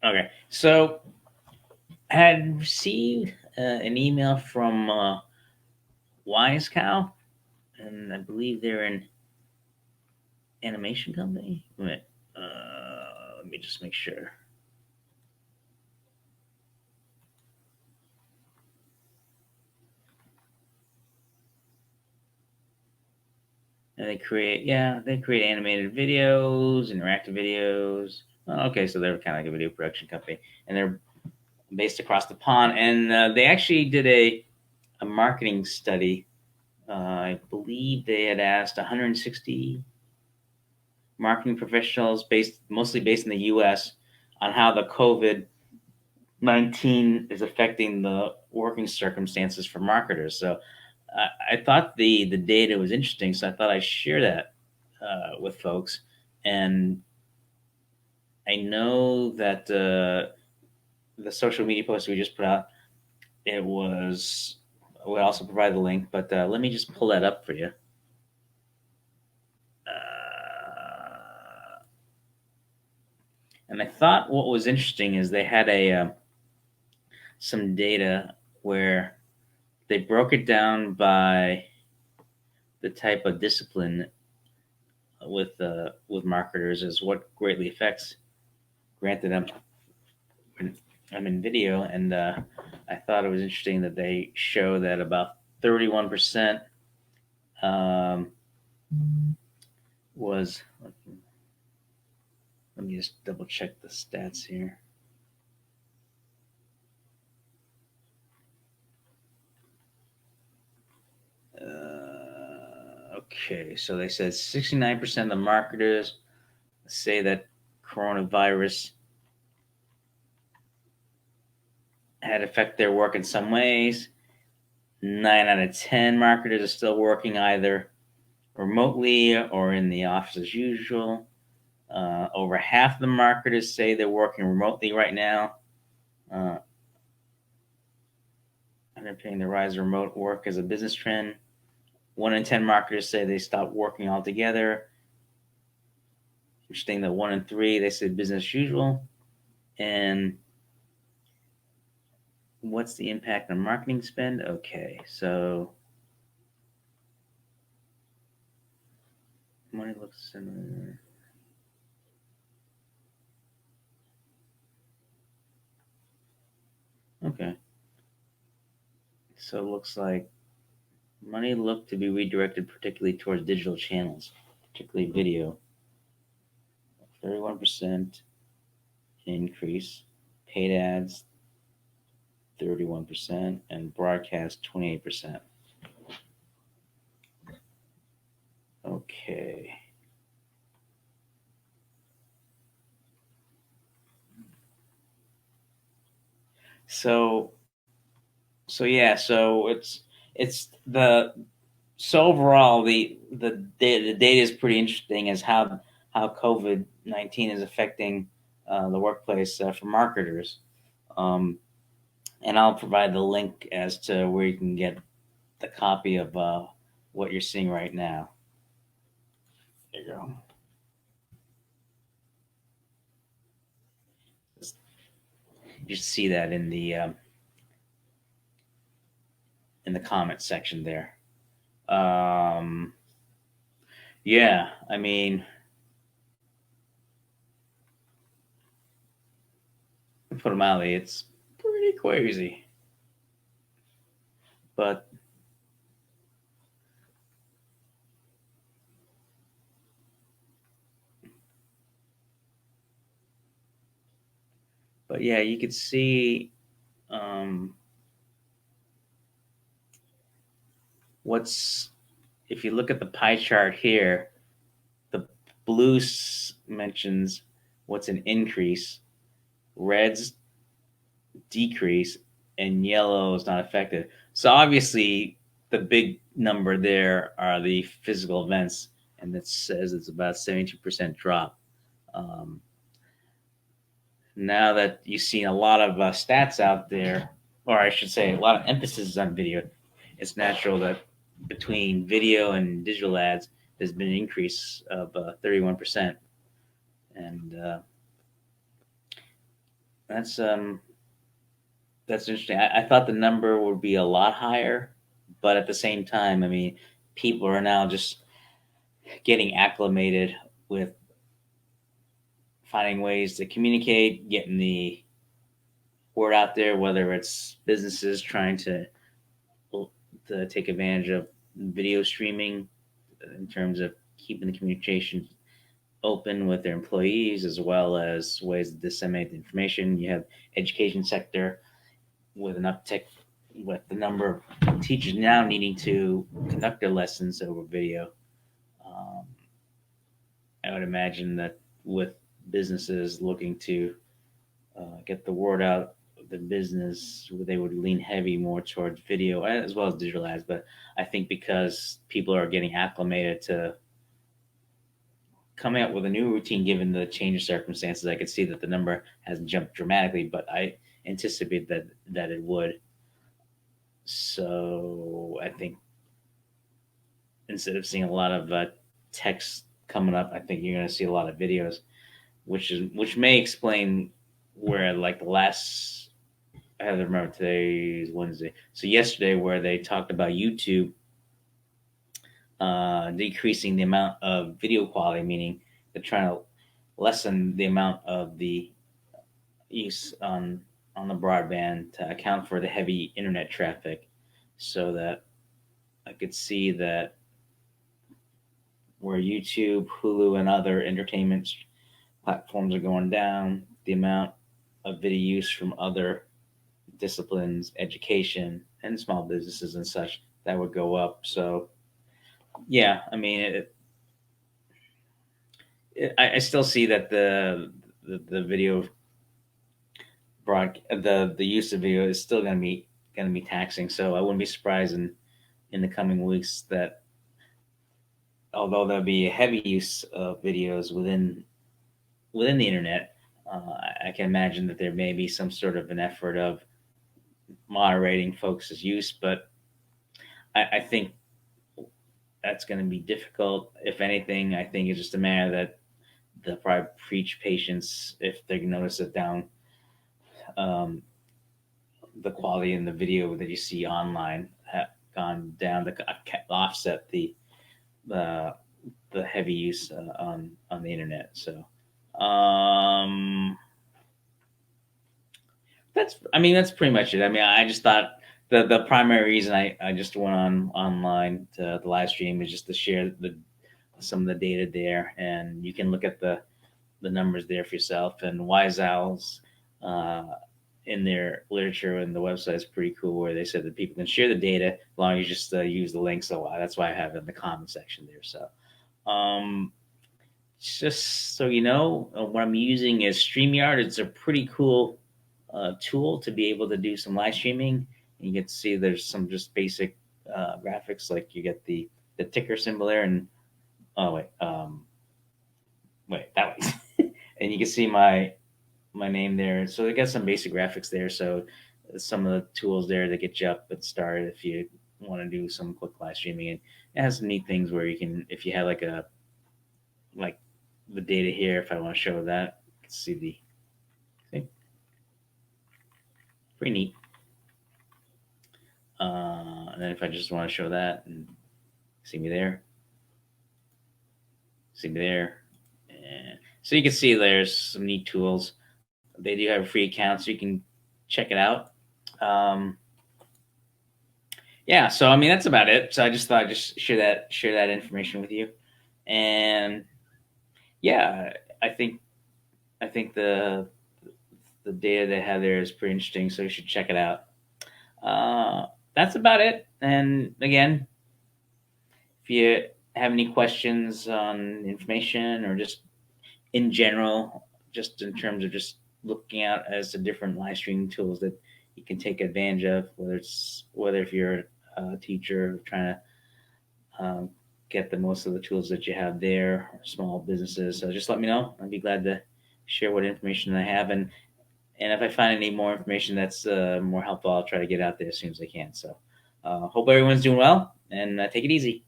Okay, so I had received an email from Wise Cow, and I believe they're an animation company. Wait, let me just make sure. And they create animated videos, interactive videos. Oh, okay, so they're kind of like a video production company, and they're based across the pond. And they actually did a marketing study. I believe they had asked 160 marketing professionals, mostly based in the U.S., on how the COVID-19 is affecting the working circumstances for marketers. So I thought the data was interesting, so I thought I'd share that with folks. And I know that the social media post we just put out, it was. We'll also provide the link, but let me just pull that up for you. And I thought what was interesting is they had a some data where they broke it down by the type of discipline with marketers is what greatly affects. Granted, I'm in video, and I thought it was interesting that they show that about 31% um, was. Let me just double check the stats here. Okay, so they said 69% of the marketers say that coronavirus had affected their work in some ways. 9 out of 10 marketers are still working either remotely or in the office as usual. Over half the marketers say they're working remotely right now. Uh, Underpinning the rise of remote work as a business trend. 1 in 10 marketers say they stopped working altogether. Interesting that 1 in 3 they said business as usual. And what's the impact on marketing spend? Okay, so money looks similar. Okay, so it looks like money looked to be redirected particularly towards digital channels, particularly video. 31% increase, paid ads 31%, and broadcast 28%. Okay. So so it's the so overall the data is pretty interesting as how COVID-19 is affecting the workplace for marketers. Um, and I'll provide the link as to where you can get the copy of what you're seeing right now. There you go. You see that in the comment section there. Um, yeah, I mean, to put it mildly, it's pretty crazy. But yeah, you could see um, what's if you look at the pie chart here, the blue mentions what's an increase, reds decrease, and yellow is not affected. So obviously, the big number there are the physical events, and it says it's about 72% drop. Um, Now that you've seen a lot of stats out there, or I should say, a lot of emphasis on video, it's natural that between video and digital ads, there's been an increase of 31%. And that's interesting. I thought the number would be a lot higher, but at the same time, I mean, people are now just getting acclimated with finding ways to communicate, getting the word out there, whether it's businesses trying to take advantage of video streaming in terms of keeping the communication open with their employees, as well as ways to disseminate the information. You have education sector with an uptick with the number of teachers now needing to conduct their lessons over video. Um, I would imagine that with businesses looking to get the word out, the business they would lean heavy more towards video as well as digital ads. But I think because people are getting acclimated to coming up with a new routine given the change of circumstances, I could see that the number hasn't jumped dramatically, but I anticipate that it would. So I think instead of seeing a lot of text coming up, I think you're going to see a lot of videos, which may explain where like the last I have to remember today's Wednesday. So yesterday, where they talked about YouTube decreasing the amount of video quality, meaning they're trying to lessen the amount of the use on the broadband to account for the heavy internet traffic, so that I could see that where YouTube, Hulu, and other entertainment platforms are going down, the amount of video use from other disciplines, education, and small businesses and such that would go up. So yeah, I mean, I still see that the video the use of video is still going to be taxing. So I wouldn't be surprised in the coming weeks that although there'll be a heavy use of videos within the internet, I can imagine that there may be some sort of an effort of moderating folks' use, but I think that's going to be difficult. If anything, I think it's just a matter that they'll probably preach patience if they notice it down um, the quality in the video that you see online have gone down to offset the the heavy use on the internet. So that's pretty much it. I mean, I just thought the primary reason I just went on online to the live stream is just to share some of the data there, and you can look at the numbers there for yourself. And Wise Owls, uh, in their literature and the website is pretty cool, where they said that people can share the data as long as you just use the link. So that's why I have it in the comment section there. So um, just so you know, what I'm using is StreamYard. It's a pretty cool tool to be able to do some live streaming. And you get to see there's some just basic graphics, like you get the ticker symbol there, and oh wait that way, and you can see my name there. So I got some basic graphics there. So some of the tools there to get you up and started if you want to do some quick live streaming. And it has some neat things where you can, if you have like the data here, if I want to show that, you can see pretty neat. And then if I just want to show that and see me there, and so you can see there's some neat tools. They do have a free account, so you can check it out. Um, yeah, so I mean that's about it. So I just thought I'd just share that information with you, and yeah, I think I think the data they have there is pretty interesting. So you should check it out. That's about it. And again, if you have any questions on information or just in general, just in terms of just looking out as the different live streaming tools that you can take advantage of, whether if you're a teacher trying to get the most of the tools that you have there, small businesses. So just let me know. I'd be glad to share what information I have, and if I find any more information that's more helpful, I'll try to get out there as soon as I can. So hope everyone's doing well, and take it easy.